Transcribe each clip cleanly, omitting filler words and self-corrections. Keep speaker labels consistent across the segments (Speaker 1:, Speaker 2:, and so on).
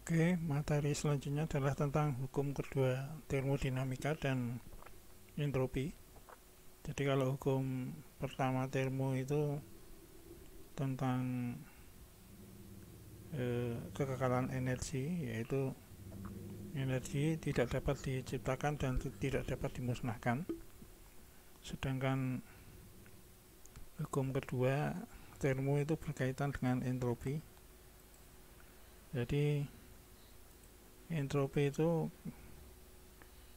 Speaker 1: Oke, materi selanjutnya adalah tentang hukum kedua termodinamika dan entropi. Jadi kalau hukum pertama termo itu tentang kekekalan energi, yaitu energi tidak dapat diciptakan dan tidak dapat dimusnahkan. Sedangkan hukum kedua termo itu berkaitan dengan entropi. Jadi entropi itu,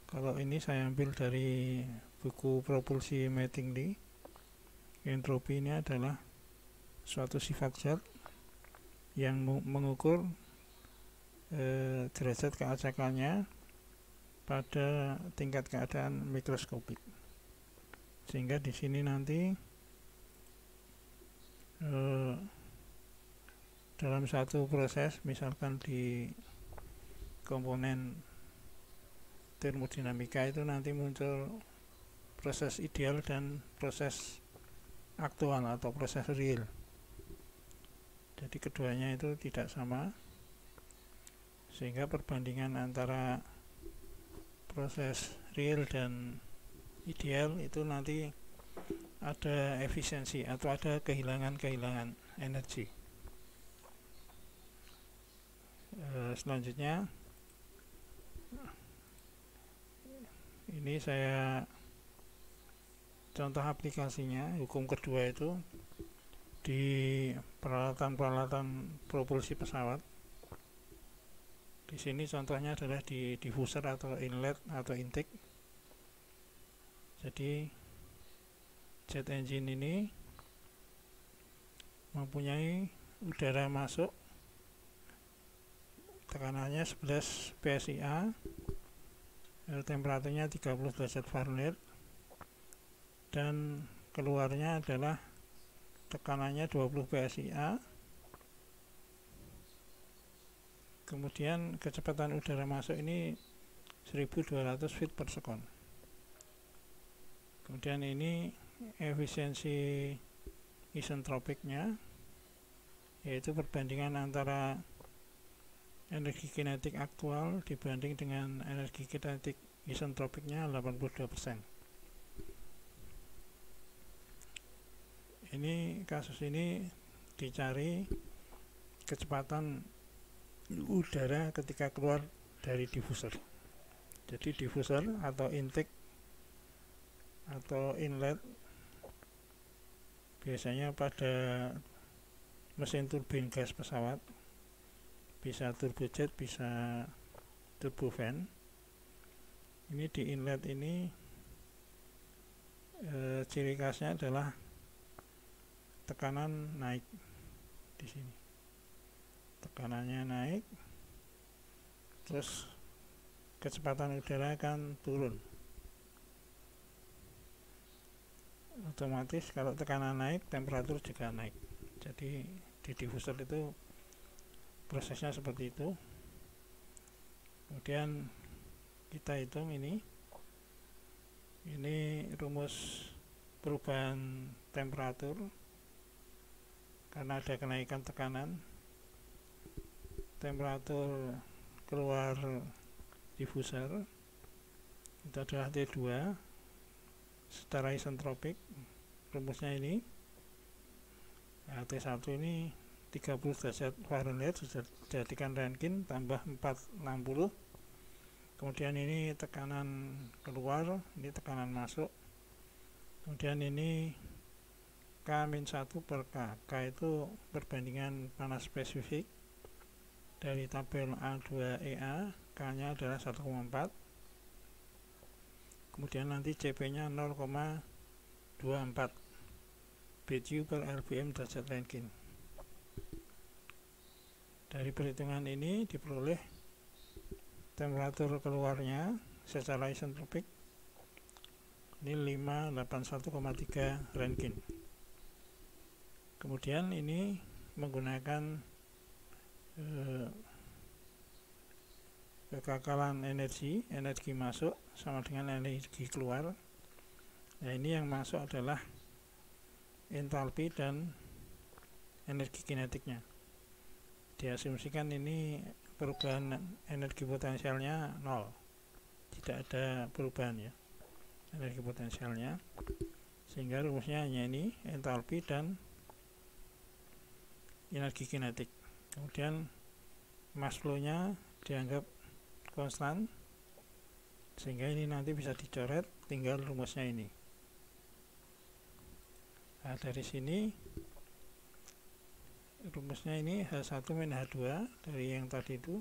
Speaker 1: kalau ini saya ambil dari buku Propulsi Mattingly, entropi ini adalah suatu sifat zat yang mengukur derajat keacekannya pada tingkat keadaan mikroskopik. Sehingga di sini nanti dalam satu proses, misalkan di komponen termodinamika itu nanti muncul proses ideal dan proses aktual atau proses real. Jadi keduanya itu tidak sama, sehingga perbandingan antara proses real dan ideal itu nanti ada efisiensi atau ada kehilangan energi. Selanjutnya ini saya contoh aplikasinya. Hukum kedua itu di peralatan propulsi pesawat. Di sini contohnya adalah di diffuser atau inlet atau intake. Jadi jet engine ini mempunyai udara masuk, tekanannya 11 PSIA, temperaturnya 30 derajat Fahrenheit, dan keluarnya adalah tekanannya 20 PSIA. Kemudian kecepatan udara masuk ini 1200 feet per second. Kemudian ini efisiensi isentropiknya, yaitu perbandingan antara energi kinetik aktual dibanding dengan energi kinetik isentropiknya 82%. Ini kasus ini dicari kecepatan udara ketika keluar dari diffuser. Jadi diffuser atau intake atau inlet biasanya pada mesin turbin gas pesawat, bisa turbojet, bisa turbofan. Ini di inlet ini ciri khasnya adalah tekanan naik. Di sini tekanannya naik, terus kecepatan udara akan turun. Otomatis kalau tekanan naik, temperatur juga naik. Jadi di diffuser itu prosesnya seperti itu. Kemudian kita hitung ini rumus perubahan temperatur karena ada kenaikan tekanan. Temperatur keluar diffuser itu adalah T2 secara isentropik. Rumusnya ini T1 ini 30 derajat Fahrenheit sudah dijadikan Rankine tambah 460. Kemudian ini tekanan keluar, ini tekanan masuk. Kemudian ini K-1 per K. K itu perbandingan panas spesifik dari tabel A2EA. K-nya adalah 1,4. Kemudian nanti CP-nya 0,24 BTU per RPM derajat Rankine. Dari perhitungan ini diperoleh temperatur keluarnya secara isentropik ini 581,3 Rankine. Kemudian ini menggunakan kekekalan energi masuk sama dengan energi keluar. Nah, ini yang masuk adalah entalpi dan energi kinetiknya. Diasumsikan ini perubahan energi potensialnya 0, tidak ada perubahan ya energi potensialnya, sehingga rumusnya hanya ini, entalpi dan energi kinetik. Kemudian mass flow-nya dianggap konstan, sehingga ini nanti bisa dicoret, tinggal rumusnya ini. Nah, dari sini rumusnya ini H1 min H2 dari yang tadi itu.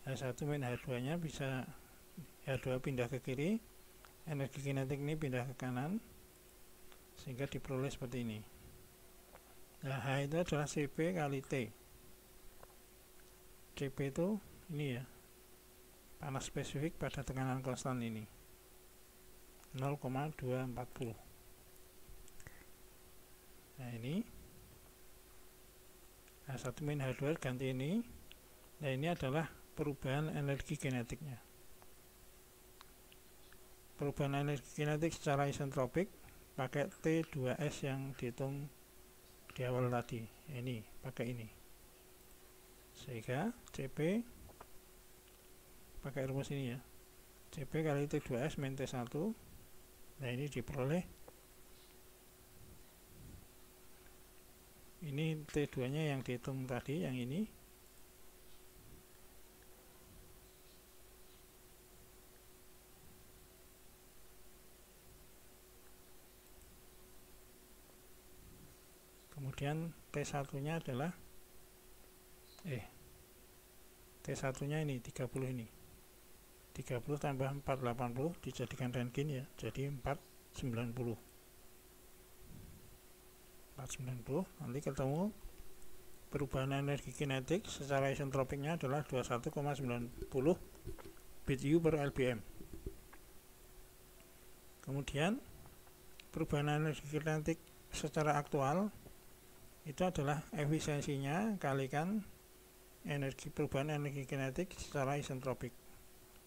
Speaker 1: H1 min H2 nya bisa H2 pindah ke kiri, energi kinetik ini pindah ke kanan, sehingga diperoleh seperti ini. Nah, H itu adalah CP kali T. CP itu ini ya, panas spesifik pada tekanan konstan ini 0,240. Nah, ini H1 min H2 ganti ini. Nah, ini adalah perubahan energi kinetiknya. Perubahan energi kinetik secara isentropik pakai T2S yang dihitung di awal tadi. Ini pakai ini. Sehingga CP pakai rumus ini ya. CP kali T2S min T1. Nah, ini diperoleh. Ini T2 nya yang dihitung tadi, yang ini. Kemudian T1 nya adalah T1 nya ini 30 ini. 30 tambah 480 dijadikan Rankine ya, jadi 490. 490, nanti ketemu perubahan energi kinetik secara isentropiknya adalah 21,90 BTU per LBM. Kemudian perubahan energi kinetik secara aktual itu adalah efisiensinya kalikan perubahan energi kinetik secara isentropik.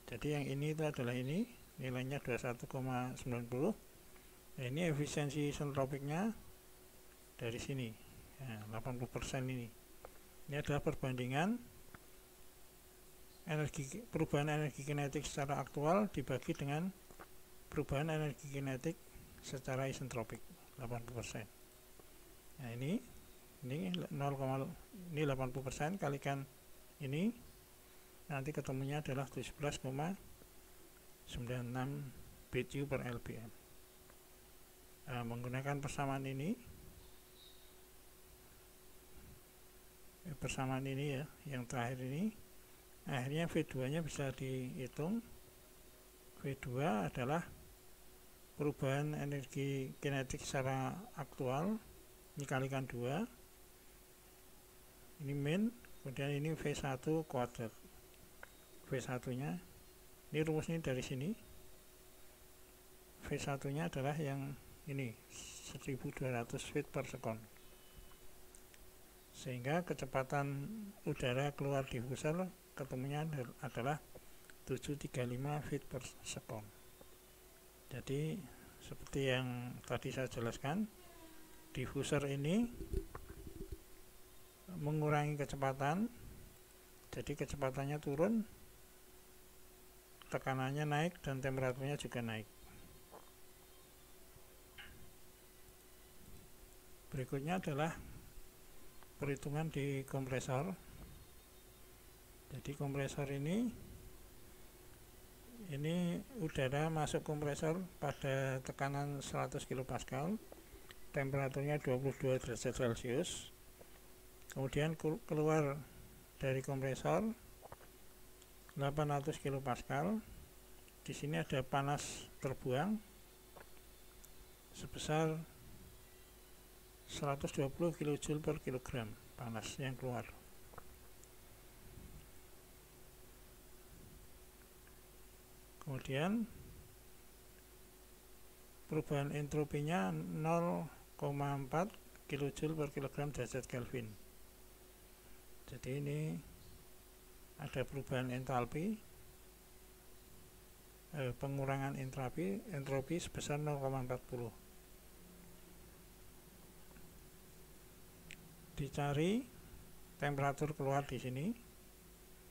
Speaker 1: Jadi yang ini itu adalah ini, nilainya 21,90. Nah, ini efisiensi isentropiknya dari sini ya, 80% ini. Ini adalah perbandingan perubahan energi kinetik secara aktual dibagi dengan perubahan energi kinetik secara isentropik 80%. Nah, ini 0, ini 80% kalikan ini, nanti ketemunya adalah 17,96 BTU per LBM. Nah, menggunakan persamaan ini ya, yang terakhir ini, akhirnya V2 nya bisa dihitung. V2 adalah perubahan energi kinetik secara aktual, ini kalikan 2, ini min, kemudian ini V1 kuadrat. V1 nya ini rumusnya dari sini. V1 nya adalah yang ini 1200 feet per second, sehingga kecepatan udara keluar diffuser ketemunya adalah 735 feet per second. Jadi seperti yang tadi saya jelaskan, diffuser ini mengurangi kecepatan, jadi kecepatannya turun, tekanannya naik, dan temperaturnya juga naik. Berikutnya adalah perhitungan di kompresor. Jadi kompresor ini udara masuk kompresor pada tekanan 100 kPa, temperaturnya 22 derajat Celcius. Kemudian keluar dari kompresor 800 kPa. Di sini ada panas terbuang sebesar 120 kJ per kilogram panas yang keluar. Kemudian perubahan entropinya 0,4 kJ per kilogram derajat Kelvin. Jadi ini ada perubahan entalpi, pengurangan entropi sebesar 0,40. Dicari temperatur keluar di sini.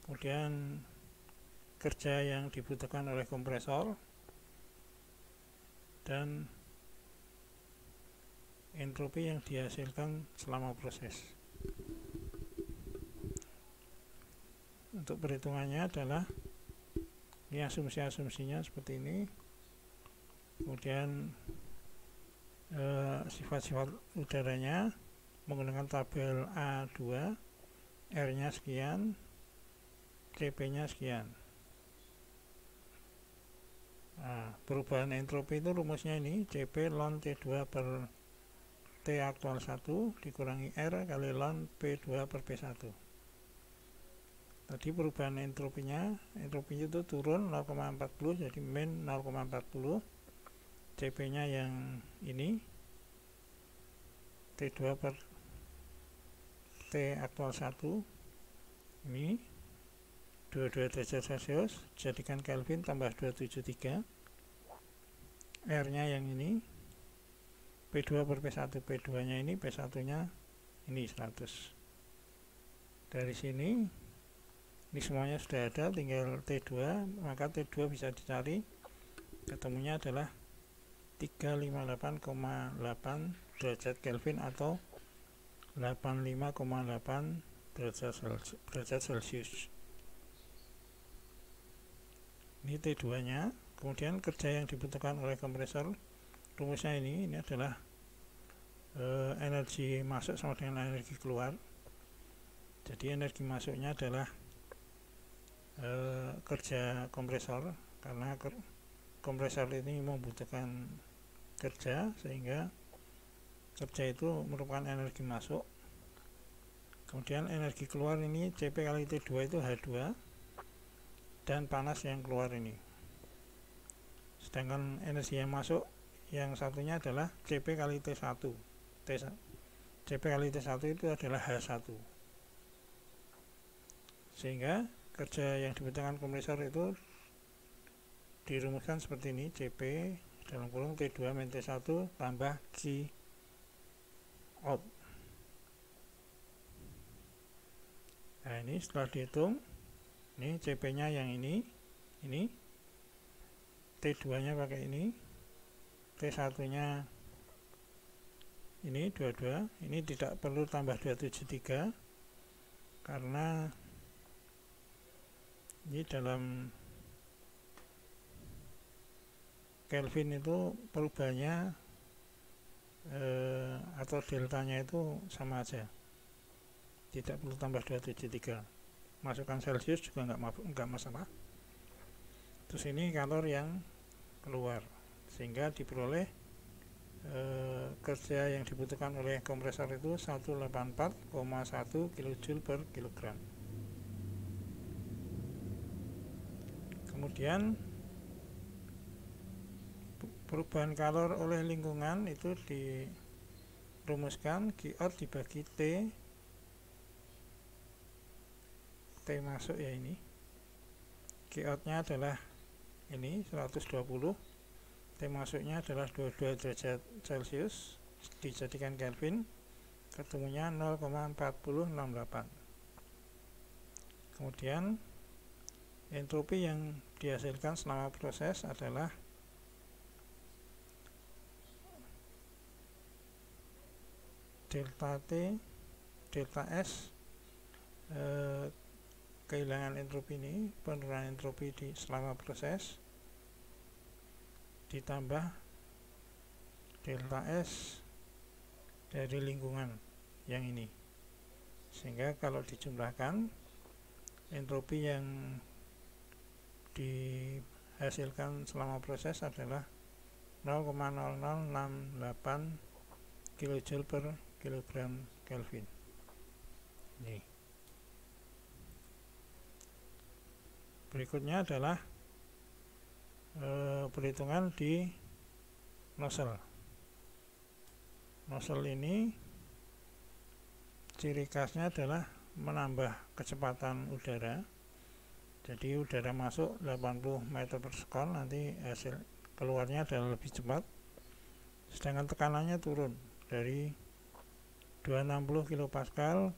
Speaker 1: kemudian kerja yang dibutuhkan oleh kompresor, dan entropi yang dihasilkan selama proses. Untuk perhitungannya adalah ini asumsi-asumsinya seperti ini, kemudian sifat-sifat udaranya menggunakan tabel A2, R nya sekian, CP nya sekian. Nah, perubahan entropi itu rumusnya ini CP ln T2 per T aktual 1 dikurangi R kali ln P2 per P1. Tadi perubahan entropinya itu turun 0,40, jadi min 0,40. CP nya yang ini T2 per T aktual 1 ini 22 derajat Celcius, jadikan Kelvin tambah 273. R nya yang ini P2 per P1, P2 nya ini, P1 nya ini 100. Dari sini ini semuanya sudah ada, tinggal T2, maka T2 bisa dicari, ketemunya adalah 358,8 derajat Kelvin atau 85,8 derajat Celcius. Ini T2 nya. Kemudian kerja yang dibutuhkan oleh kompresor, rumusnya ini adalah energi masuk sama dengan energi keluar. Jadi energi masuknya adalah kerja kompresor, karena kompresor ini membutuhkan kerja, sehingga kerja itu merupakan energi masuk. Kemudian energi keluar ini CP kali T2 itu H2, dan panas yang keluar ini. Sedangkan energi yang masuk yang satunya adalah CP kali T1. CP kali T1 itu adalah H1. Sehingga kerja yang dibutuhkan kompresor itu dirumuskan seperti ini, CP dalam kurung T2 min T1 tambah Q out. Nah, ini setelah dihitung, ini CP nya yang ini T2 nya pakai ini, T1 nya ini 22, ini tidak perlu tambah 273 karena ini dalam Kelvin itu perubahannya atau deltanya itu sama aja, tidak perlu tambah 273. Masukkan Celsius juga nggak masalah. Terus ini kalor yang keluar, sehingga diperoleh kerja yang dibutuhkan oleh kompresor itu 184,1 kJ per kilogram. Kemudian perubahan kalor oleh lingkungan itu dirumuskan Q out dibagi T masuk ya, ini Q out nya adalah ini 120, T masuknya adalah 22 derajat Celcius, dijadikan Kelvin, ketemunya 0,4068. Kemudian entropi yang dihasilkan selama proses adalah delta T, delta S, kehilangan entropi ini, penurunan entropi di selama proses, ditambah delta S dari lingkungan yang ini, sehingga kalau dijumlahkan entropi yang dihasilkan selama proses adalah 0,0068 kJ per kilogram Kelvin. Nih. Berikutnya adalah perhitungan di nozzle. Nozzle ini ciri khasnya adalah menambah kecepatan udara. Jadi udara masuk 80 meter per sekon, nanti hasil keluarnya adalah lebih cepat, sedangkan tekanannya turun dari 260 kPa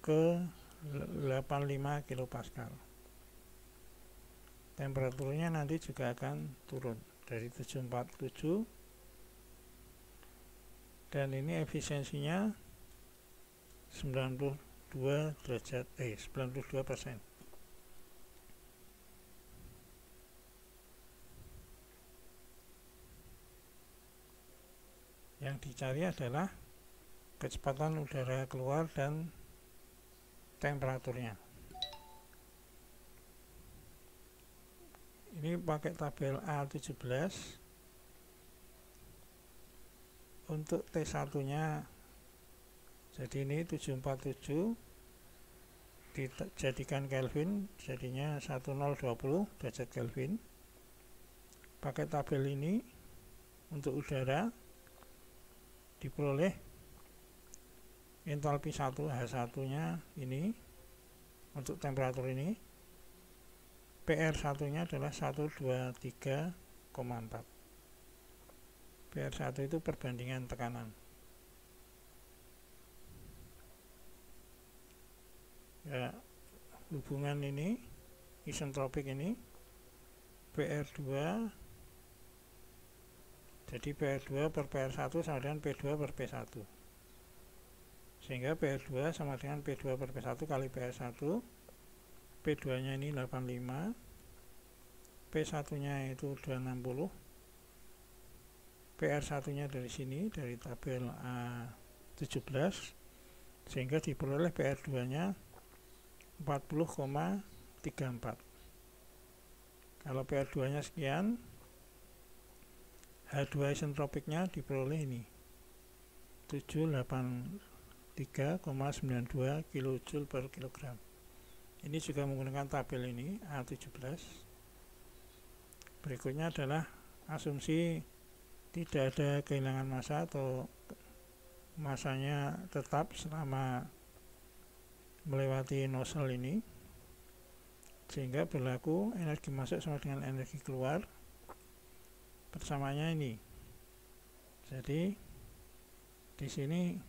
Speaker 1: ke 85 kilopascal. Temperaturnya nanti juga akan turun dari 747, dan ini efisiensinya 92%. Yang dicari adalah kecepatan udara keluar dan temperaturnya. Ini pakai tabel A17. Untuk T1 nya, jadi ini 747 dijadikan Kelvin, jadinya 1020 derajat Kelvin. Pakai tabel ini untuk udara diperoleh entalpi 1 H1 nya ini. Untuk temperatur ini PR1 nya adalah 123,4. PR1 itu perbandingan tekanan. Ya, hubungan ini isentropik ini PR2, jadi PR2 per PR1 sama dengan P2 per P1, sehingga PR2 sama dengan P2 per P1 kali PR1. P2 nya ini 85, P1 nya itu 260, PR1 nya dari sini, dari tabel A17, sehingga diperoleh PR2 nya 40,34. Kalau PR2 nya sekian, H2 isentropiknya diperoleh ini 783,92 kJ per kilogram. Ini juga menggunakan tabel ini A17. Berikutnya adalah asumsi tidak ada kehilangan massa atau massanya tetap selama melewati nozzle ini, sehingga berlaku energi masuk sama dengan energi keluar bersamanya ini. Jadi di sini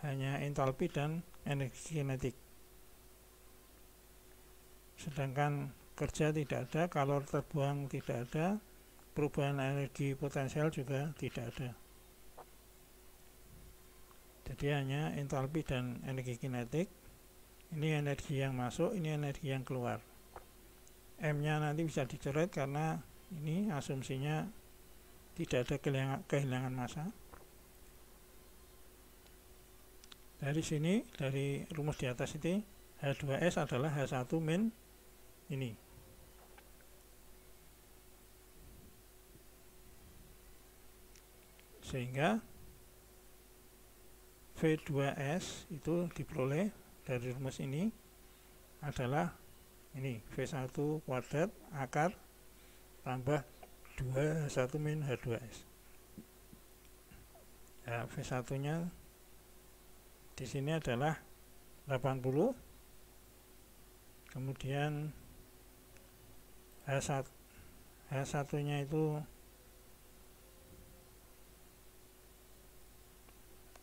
Speaker 1: hanya entalpi dan energi kinetik, sedangkan kerja tidak ada, kalor terbuang tidak ada, perubahan energi potensial juga tidak ada. Jadi hanya entalpi dan energi kinetik. Ini energi yang masuk, ini energi yang keluar. M nya nanti bisa dicoret karena ini asumsinya tidak ada kehilangan massa. Dari sini, dari rumus di atas ini, H2S adalah H1 min ini. Sehingga V2S itu diperoleh dari rumus ini adalah ini V1 kuadrat akar tambah 2H1 min H2S. Ya, V1 nya di sini adalah 80, kemudian H1 nya itu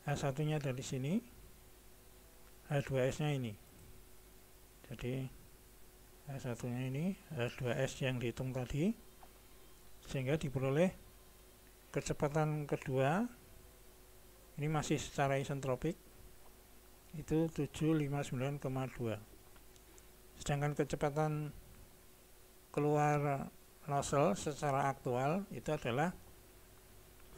Speaker 1: H1 nya dari sini, H2S nya ini. Jadi H1 nya ini, H2S yang dihitung tadi, sehingga diperoleh kecepatan kedua ini masih secara isentropik itu 759,2. Sedangkan kecepatan keluar nozzle secara aktual itu adalah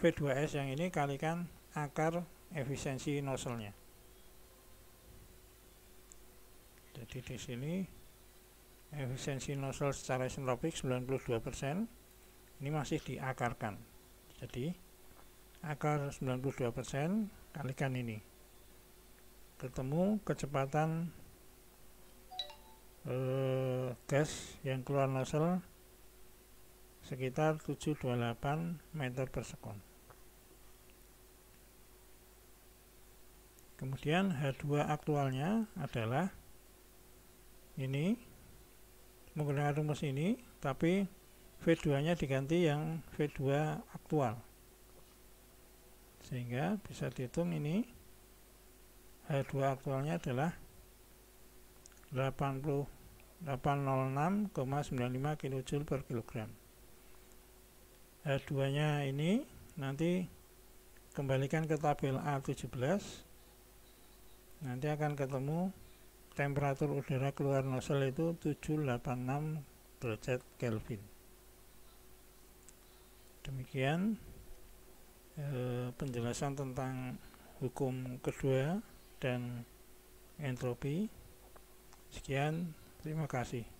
Speaker 1: V2S yang ini kalikan akar efisiensi nozzle-nya. Jadi di sini efisiensi nozzle secara isentropik 92%. Ini masih diakarkan. Jadi akar 92% kalikan ini, ketemu kecepatan gas yang keluar nozzle sekitar 728 meter per sekon. Kemudian H2 aktualnya adalah ini, menggunakan rumus ini, tapi V2 nya diganti yang V2 aktual, sehingga bisa dihitung ini H2 aktualnya adalah 806,95 kJ per kilogram. H2 nya ini nanti kembalikan ke tabel A17, nanti akan ketemu temperatur udara keluar nozzle itu 786 derajat Kelvin. Demikian penjelasan tentang hukum kedua dan entropi. Sekian, terima kasih.